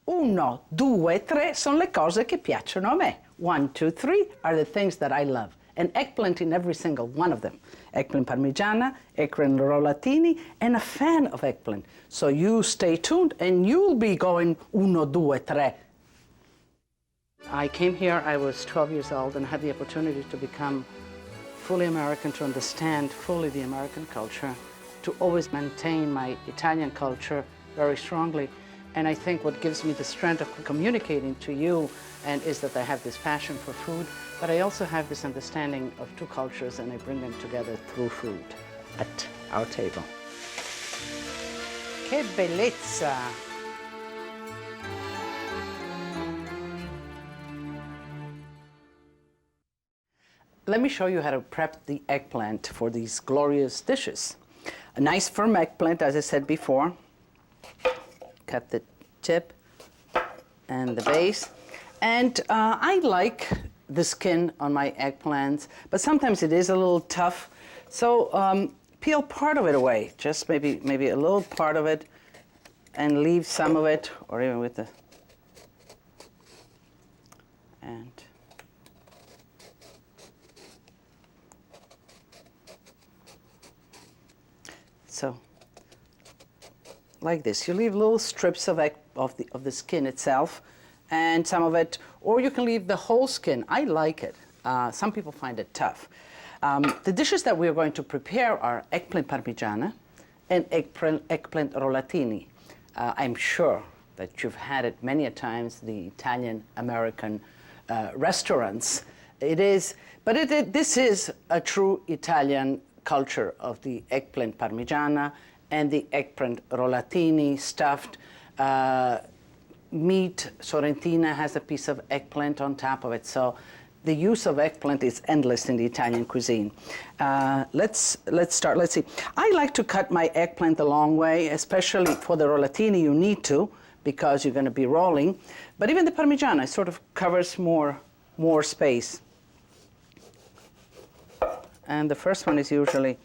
1, 2, 3 sono le cose che piacciono a me. 1, 2, 3 are the things that I love. And eggplant in every single one of them. Eggplant Parmigiana, Eggplant Rollatini, and a fan of eggplant. So you stay tuned and you'll be going 1, 2, 3. I came here, I was 12 years old and had the opportunity to become fully American, to understand fully the American culture, to always maintain my Italian culture very strongly. And I think what gives me the strength of communicating to you is that I have this passion for food, but I also have this understanding of two cultures and I bring them together through food at our table. Che bellezza! Let me show you how to prep the eggplant for these glorious dishes. A nice firm eggplant, as I said before. Cut the tip and the base. And I like the skin on my eggplants, but sometimes it is a little tough. So peel part of it away, just maybe a little part of it, and leave some of it, or even with the, and so like this. You leave little strips of the skin itself, and some of it, or you can leave the whole skin. I like it. Some people find it tough. The dishes that we are going to prepare are eggplant parmigiana and eggplant rollatini. I'm sure that you've had it many a times, the Italian-American restaurants. It is, but this is a true Italian culture of the eggplant parmigiana and the eggplant rollatini stuffed. Meat, Sorrentina has a piece of eggplant on top of it. So the use of eggplant is endless in the Italian cuisine. Let's start. Let's see. I like to cut my eggplant the long way, especially for the rollatini you need to, because you're going to be rolling. But even the parmigiana sort of covers more space. And the first one is usually,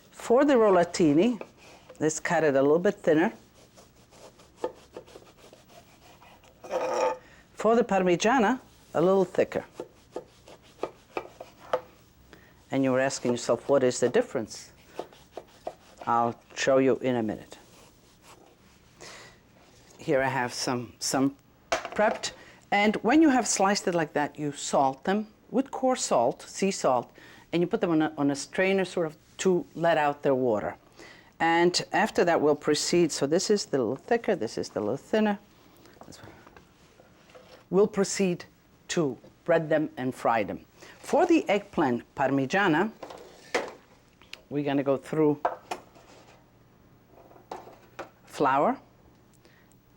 for the rollatini, let's cut it a little bit thinner. For the parmigiana, a little thicker. And you're asking yourself, what is the difference? I'll show you in a minute. Here I have some prepped. And when you have sliced it like that, you salt them with coarse salt, sea salt, and you put them on a strainer sort of to let out their water. And after that, we'll proceed. So this is the little thicker, this is the little thinner. We'll proceed to bread them and fry them. For the eggplant parmigiana, we're going to go through flour,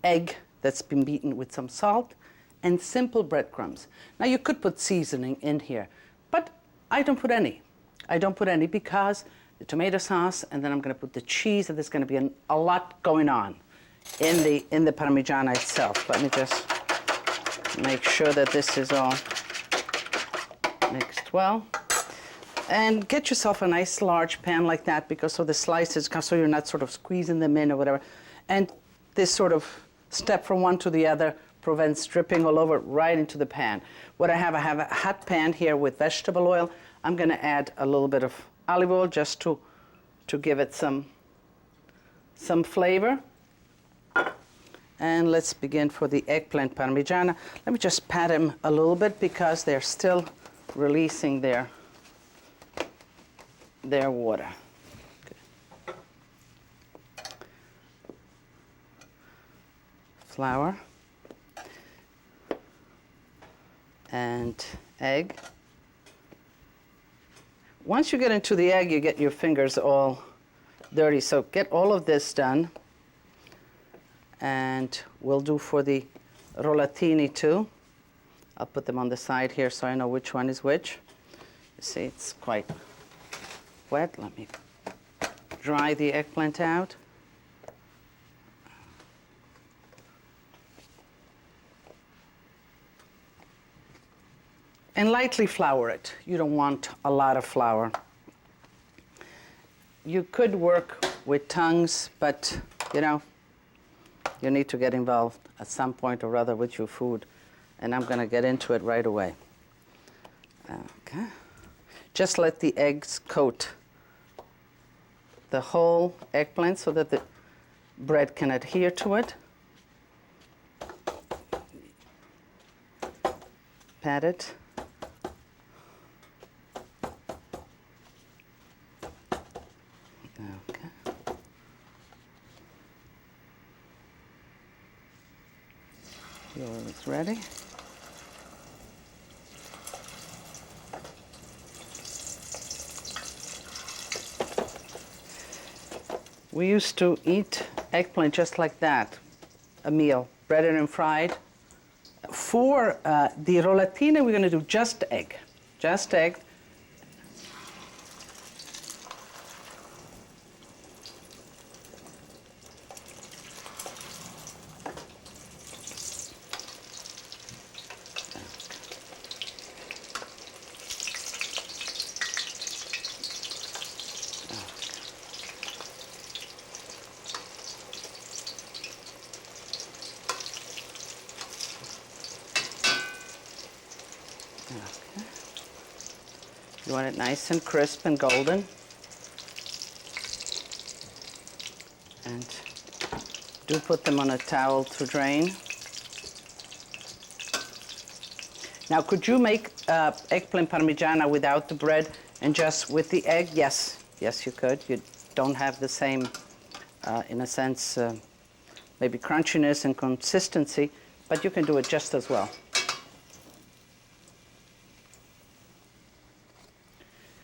egg that's been beaten with some salt, and simple breadcrumbs. Now you could put seasoning in here, but I don't put any. I don't put any because the tomato sauce, and then I'm going to put the cheese, and there's going to be a lot going on in the parmigiana itself. Let me just make sure that this is all mixed well. And get yourself a nice large pan like that, because so the slices, so you're not sort of squeezing them in or whatever. And this sort of step from one to the other prevents dripping all over right into the pan. What I have a hot pan here with vegetable oil. I'm going to add a little bit of olive oil just to give it some flavor. And let's begin for the eggplant parmigiana. Let me just pat them a little bit because they're still releasing their water. Okay. Flour and egg. Once you get into the egg, you get your fingers all dirty. So get all of this done. And we'll do for the rollatini too. I'll put them on the side here so I know which one is which. You see, it's quite wet. Let me dry the eggplant out. And lightly flour it. You don't want a lot of flour. You could work with tongues, but you you need to get involved at some point or other with your food. And I'm going to get into it right away. Okay. Just let the eggs coat the whole eggplant so that the bread can adhere to it. Pat it. Okay. Your oil is ready. We used to eat eggplant just like that, a meal, breaded and fried. For the rollatini, we're going to do just egg. Just egg. Okay. You want it nice and crisp and golden. And do put them on a towel to drain. Now, could you make eggplant parmigiana without the bread and just with the egg? Yes, yes, you could. You don't have the same, in a sense, maybe crunchiness and consistency, but you can do it just as well.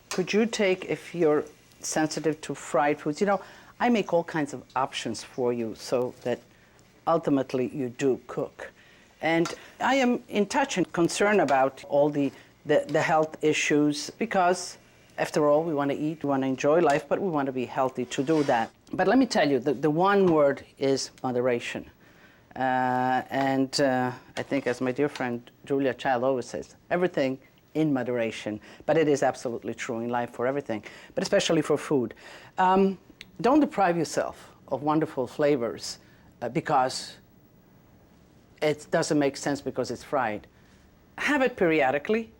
Could you take, if you're sensitive to fried foods, you know, I make all kinds of options for you so that ultimately you do cook. And I am in touch and concerned about all the health issues because, after all, we want to eat, we want to enjoy life, but we want to be healthy to do that. But let me tell you, the one word is moderation. I think, as my dear friend Julia Child always says, everything in moderation, but it is absolutely true in life for everything, but especially for food. Don't deprive yourself of wonderful flavors because it doesn't make sense because it's fried. Have it periodically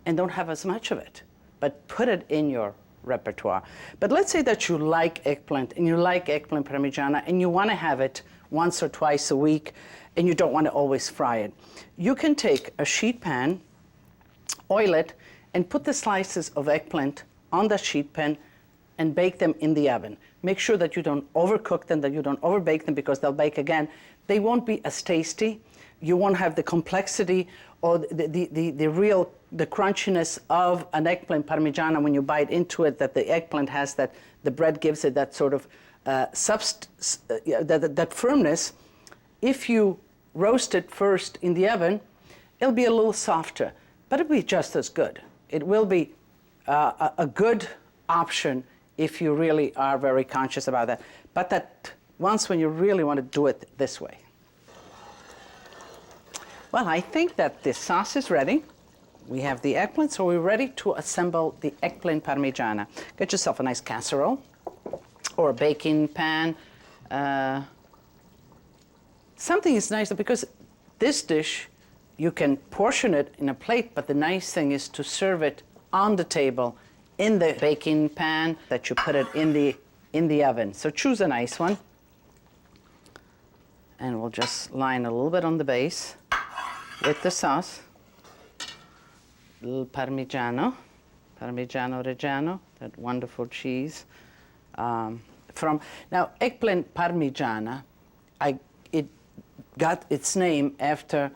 and don't have as much of it, but put it in your repertoire. But let's say that you like eggplant and you like eggplant parmigiana and you want to have it once or twice a week and you don't want to always fry it. You can take a sheet pan, oil it, and put the slices of eggplant on the sheet pan and bake them in the oven. Make sure that you don't overcook them, that you don't overbake them because they'll bake again. They won't be as tasty. You won't have the complexity or the crunchiness of an eggplant parmigiana when you bite into it, that the eggplant has, that the bread gives it that sort of that firmness. If you roast it first in the oven, it'll be a little softer, but it'll be just as good. It will be a good option if you really are very conscious about that. But that once when you really want to do it this way. Well, I think that the sauce is ready. We have the eggplant, so we're ready to assemble the eggplant parmigiana. Get yourself a nice casserole or a baking pan. Something is nice because this dish, you can portion it in a plate, but the nice thing is to serve it on the table in the baking pan, that you put it in the oven. So choose a nice one. And we'll just line a little bit on the base with the sauce. A little Parmigiano Reggiano, that wonderful cheese. Now, eggplant Parmigiana, it got its name after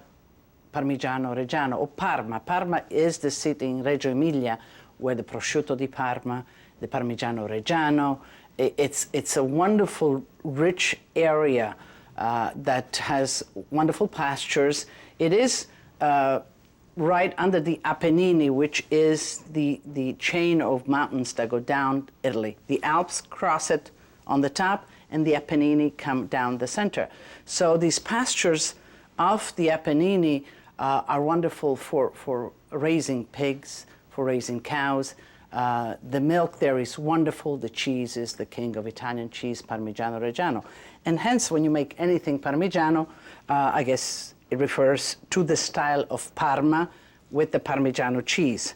Parmigiano Reggiano, or Parma. Parma is the city in Reggio Emilia where the prosciutto di Parma, the Parmigiano Reggiano, it's a wonderful, rich area that has wonderful pastures. It is right under the Apennini, which is the chain of mountains that go down Italy. The Alps cross it on the top, and the Apennini come down the center. So these pastures of the Apennini are wonderful for raising pigs, for raising cows. The milk there is wonderful. The cheese is the king of Italian cheese, Parmigiano Reggiano. And hence, when you make anything Parmigiano, I guess it refers to the style of Parma with the Parmigiano cheese.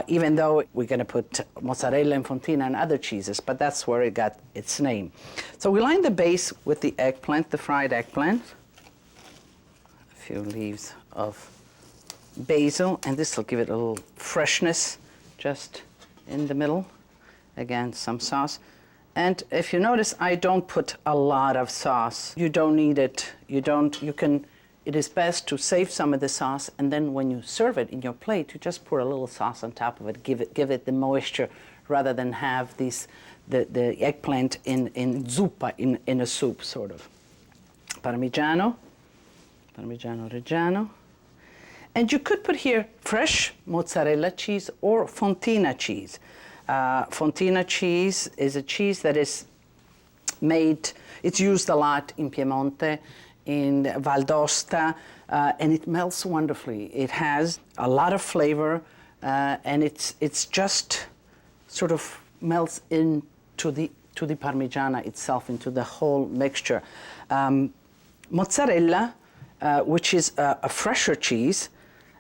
Even though we're going to put mozzarella and fontina and other cheeses, but that's where it got its name. So we line the base with the eggplant, the fried eggplant. A few leaves of basil, and this will give it a little freshness just in the middle. Again, some sauce. And if you notice, I don't put a lot of sauce. You don't need it. It is best to save some of the sauce, and then when you serve it in your plate, you just pour a little sauce on top of it, give it the moisture, rather than have the eggplant in zuppa, in a soup, sort of. Parmigiano Reggiano. And you could put here fresh mozzarella cheese or fontina cheese. Fontina cheese is a cheese that is made, it's used a lot in Piemonte, in Val d'Aosta, and it melts wonderfully. It has a lot of flavor, and it's just sort of melts into the Parmigiana itself, into the whole mixture. Mozzarella, which is a fresher cheese,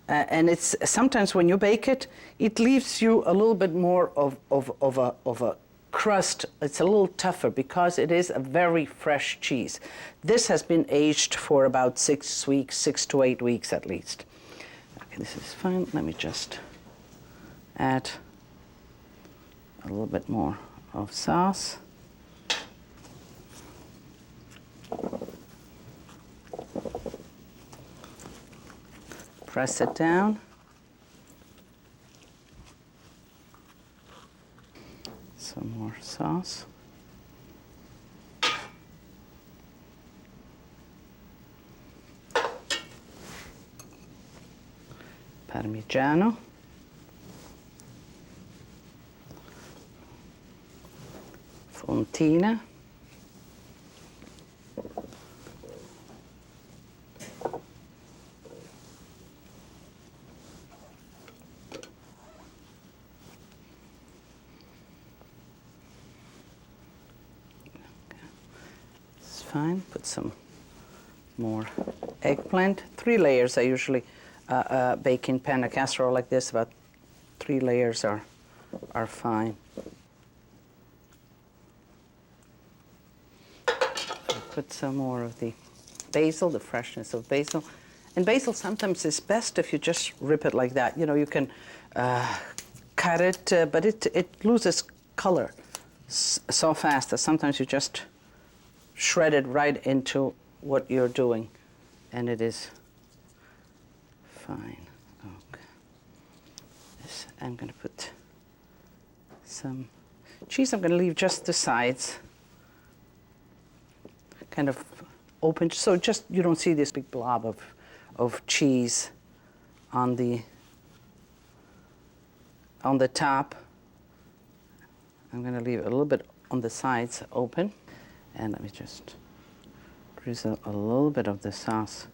and it's sometimes when you bake it, it leaves you a little bit more of a crust. It's a little tougher because it is a very fresh cheese. This has been aged for about 6 weeks, 6 to 8 weeks at least. Okay, this is fine. Let me just add a little bit more of sauce. Press it down. Some more sauce. Parmigiano. Fontina. Fine. Put some more eggplant. 3 layers. I usually bake in pan, a casserole like this. About 3 layers are fine. Put some more of the basil, the freshness of basil. And basil sometimes is best if you just rip it like that. You know, you can cut it, but it loses color so fast that sometimes you just shred it right into what you're doing, and it is fine. Okay. I'm going to put some cheese. I'm going to leave just the sides kind of open, so just you don't see this big blob of cheese on the top. I'm going to leave a little bit on the sides open. And let me just drizzle a little bit of the sauce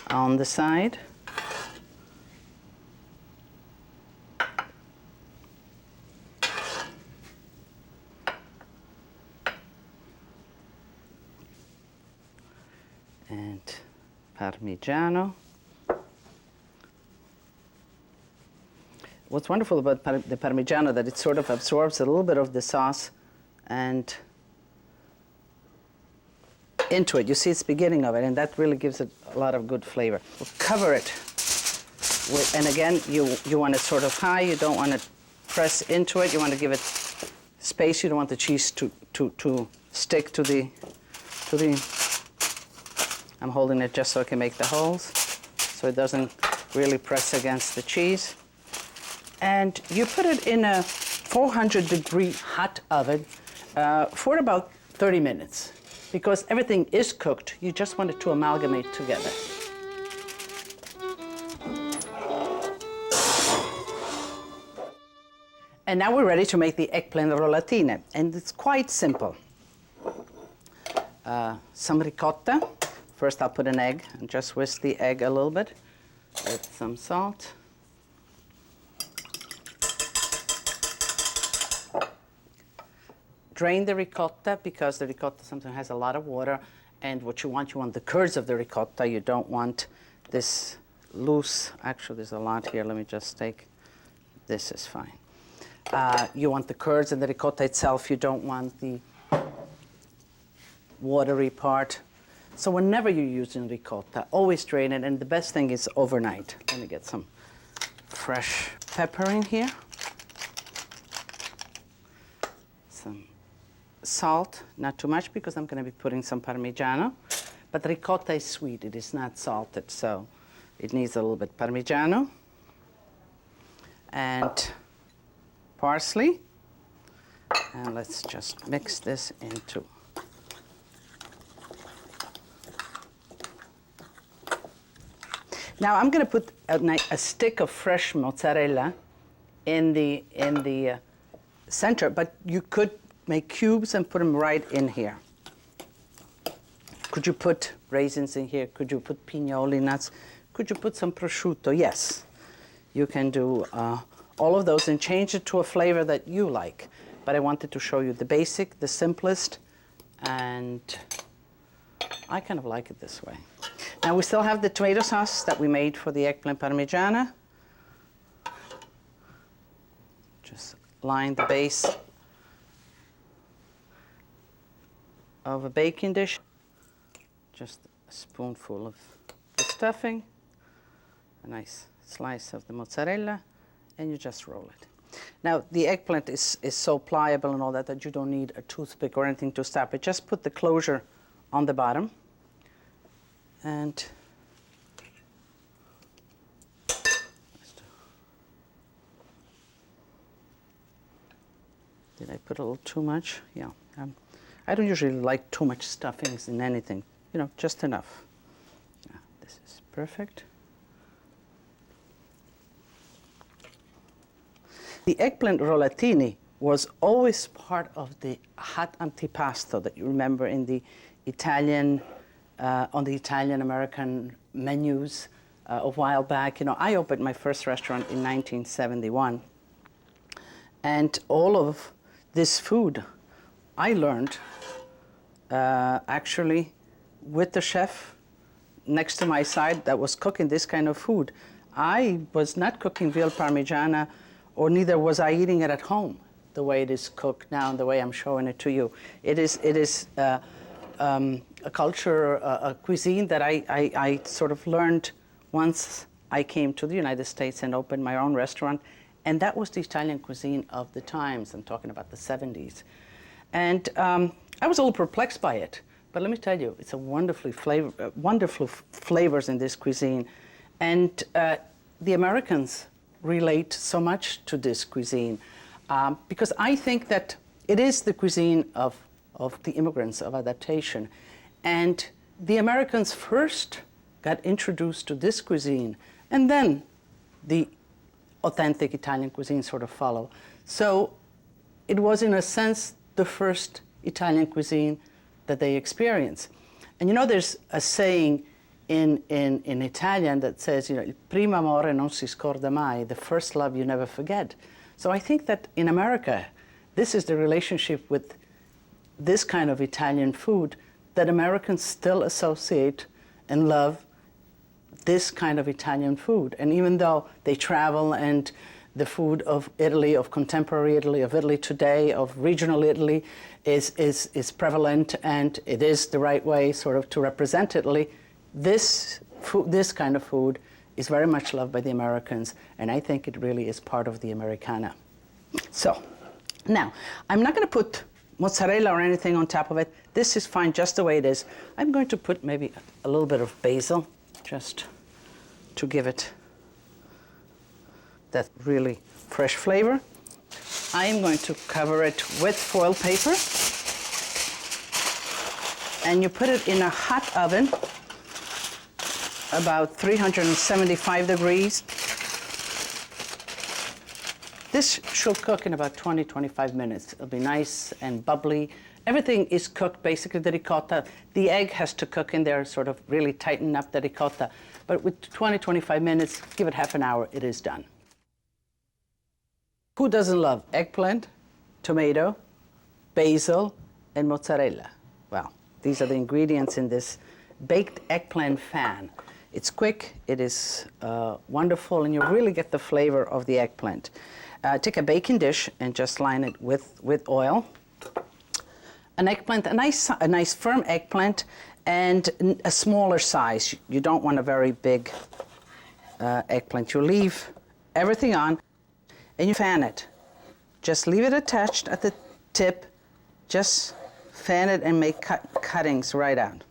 on the side. And Parmigiano. What's wonderful about the Parmigiano that it sort of absorbs a little bit of the sauce and into it. You see it's beginning of it, and that really gives it a lot of good flavor. We'll cover it with, and again, you want it sort of high. You don't want to press into it. You want to give it space. You don't want the cheese to stick to the. I'm holding it just so I can make the holes, so it doesn't really press against the cheese. And you put it in a 400-degree hot oven for about 30 minutes. Because everything is cooked, you just want it to amalgamate together. And now we're ready to make the eggplant rollatini, and it's quite simple. Some ricotta. First I'll put an egg and just whisk the egg a little bit with some salt. drain the ricotta because the ricotta sometimes has a lot of water, and what you want the curds of the ricotta. You don't want this loose. Actually, there's a lot here. Let me just take, this is fine. You want the curds and the ricotta itself. You don't want the watery part. So whenever you're using ricotta, always drain it, and the best thing is overnight. Let me get some fresh pepper in here. Some salt, not too much because I'm going to be putting some Parmigiano. But ricotta is sweet, it is not salted, so it needs a little bit Parmigiano. And parsley. And let's just mix this into. Now I'm going to put a stick of fresh mozzarella in the center, but you could make cubes and put them right in here. Could you put raisins in here? Could you put pignoli nuts? Could you put some prosciutto? Yes, you can do all of those and change it to a flavor that you like. But I wanted to show you the basic, the simplest, and I kind of like it this way. Now we still have the tomato sauce that we made for the eggplant parmigiana. Just line the base of a baking dish. Just a spoonful of the stuffing, a nice slice of the mozzarella, and you just roll it. Now the eggplant is so pliable and all that that you don't need a toothpick or anything to stop it. Just put the closure on the bottom. And did I put a little too much? Yeah. I don't usually like too much stuffings in anything. You know, just enough. Yeah, this is perfect. The eggplant rollatini was always part of the hot antipasto that you remember in the Italian on the Italian-American menus a while back. You know, I opened my first restaurant in 1971. And all of this food I learned actually with the chef next to my side that was cooking this kind of food. I was not cooking veal parmigiana, or neither was I eating it at home the way it is cooked now and the way I'm showing it to you. It is a culture, a cuisine that I sort of learned once I came to the United States and opened my own restaurant. And that was the Italian cuisine of the times. I'm talking about the 70s. And I was a little perplexed by it. But let me tell you, it's a wonderful flavors in this cuisine. And the Americans relate so much to this cuisine because I think that it is the cuisine of the immigrants, of adaptation. And the Americans first got introduced to this cuisine, and then the authentic Italian cuisine sort of followed. So it was, in a sense, the first Italian cuisine that they experienced. And you know, there's a saying in Italian that says, you know, il primo amore non si scorda mai, the first love you never forget. So I think that in America, this is the relationship with this kind of Italian food that Americans still associate and love this kind of Italian food. And even though they travel and the food of Italy, of contemporary Italy, of Italy today, of regional Italy is prevalent, and it is the right way sort of to represent Italy, this kind of food is very much loved by the Americans, and I think it really is part of the Americana. So, now, I'm not going to put mozzarella or anything on top of it. This is fine just the way it is. I'm going to put maybe a little bit of basil, just to give it that really fresh flavor. I am going to cover it with foil paper, and you put it in a hot oven, about 375 degrees. This should cook in about 20-25 minutes. It'll be nice and bubbly. Everything is cooked, basically, the ricotta. The egg has to cook in there, sort of really tighten up the ricotta. But with 20-25 minutes, give it half an hour, it is done. Who doesn't love eggplant, tomato, basil, and mozzarella. Well, these are the ingredients in this baked eggplant fan. It's quick, it is wonderful, and you really get the flavor of the eggplant. Take a baking dish and just line it with oil. An eggplant, a nice firm eggplant, and a smaller size. You don't want a very big eggplant. You leave everything on, and you fan it. Just leave it attached at the tip. Just fan it and make cuttings right out.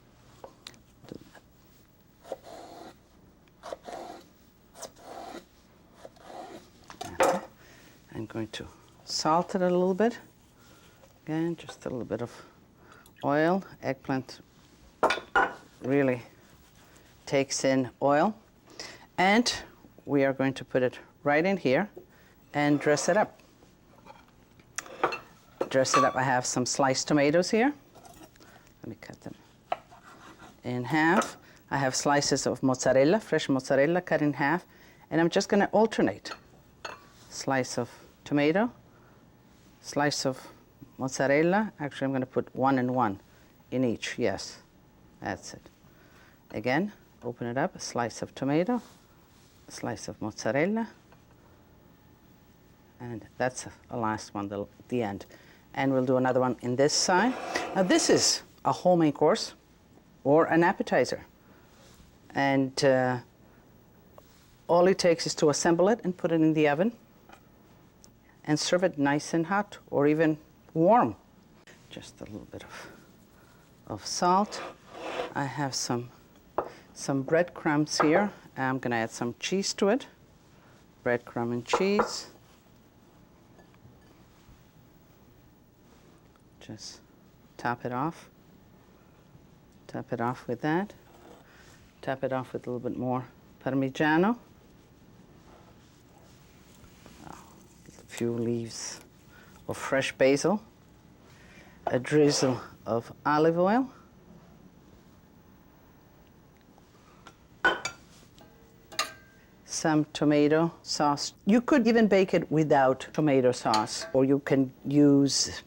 Okay. I'm going to salt it a little bit. Again, just a little bit of oil. Eggplant really takes in oil. And we are going to put it right in here and dress it up. Dress it up. I have some sliced tomatoes here. Let me cut them in half. I have slices of mozzarella, fresh mozzarella cut in half, and I'm just going to alternate. Slice of tomato, slice of mozzarella. Actually, I'm going to put 1 and 1 in each. Yes, that's it. Again, open it up. A slice of tomato, a slice of mozzarella, and that's a last one, the end. And we'll do another one in this side. Now, this is a whole main course or an appetizer. And all it takes is to assemble it and put it in the oven and serve it nice and hot or even warm. Just a little bit of salt. I have some breadcrumbs here. I'm going to add some cheese to it. Breadcrumb and cheese. Just top it off. Top it off with that. Top it off with a little bit more Parmigiano. A few leaves of fresh basil. A drizzle of olive oil. Some tomato sauce. You could even bake it without tomato sauce, or you can use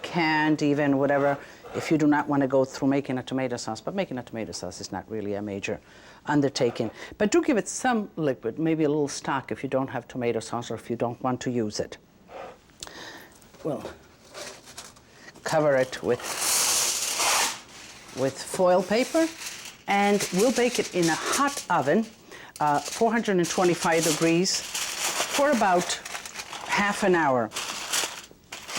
canned, even whatever, if you do not want to go through making a tomato sauce. But making a tomato sauce is not really a major undertaking. But do give it some liquid, maybe a little stock if you don't have tomato sauce or if you don't want to use it. We'll cover it with foil paper, and we'll bake it in a hot oven, 425 degrees, for about half an hour.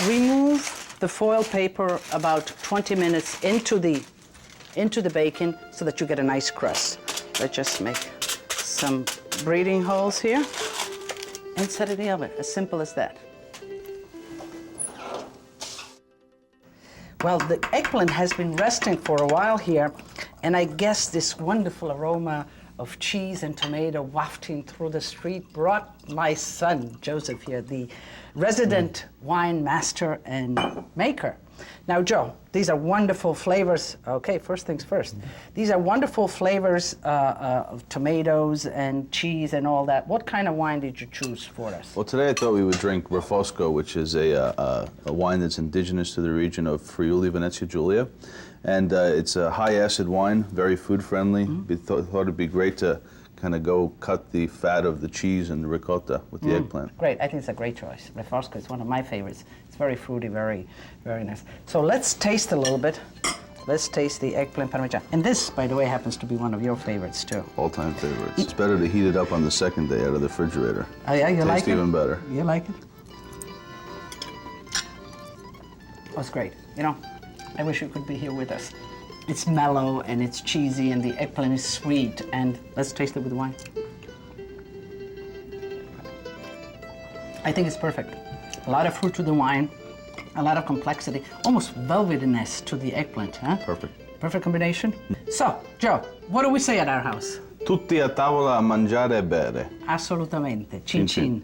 Remove the foil paper about 20 minutes into the bacon so that you get a nice crust. Let's just make some breathing holes here and set it in the oven. As simple as that. Well, the eggplant has been resting for a while here, and I guess this wonderful aroma of cheese and tomato wafting through the street brought my son, Joseph here, the resident wine master and maker. Now, Joe, these are wonderful flavors. Okay, first things first. These are wonderful flavors of tomatoes and cheese and all that. What kind of wine did you choose for us? Well, today I thought we would drink Refosco, which is a wine that's indigenous to the region of Friuli, Venezia Giulia. And it's a high-acid wine, very food-friendly. We thought it'd be great to kind of go cut the fat of the cheese and the ricotta with the eggplant. Great, I think it's a great choice. Refosco is one of my favorites. It's very fruity, very, very nice. So let's taste a little bit. Let's taste the eggplant parmigiana. And this, by the way, happens to be one of your favorites, too. All-time favorites. It's better to heat it up on the second day out of the refrigerator. Oh, yeah, you like it? Tastes even better. You like it? Oh, it's great. You know, I wish you could be here with us. It's mellow and it's cheesy and the eggplant is sweet. And let's taste it with wine. I think it's perfect. A lot of fruit to the wine, a lot of complexity, almost velvetiness to the eggplant, huh? Perfect. Perfect combination. So, Joe, what do we say at our house? Tutti a tavola a mangiare e bere. Assolutamente. Cin cin.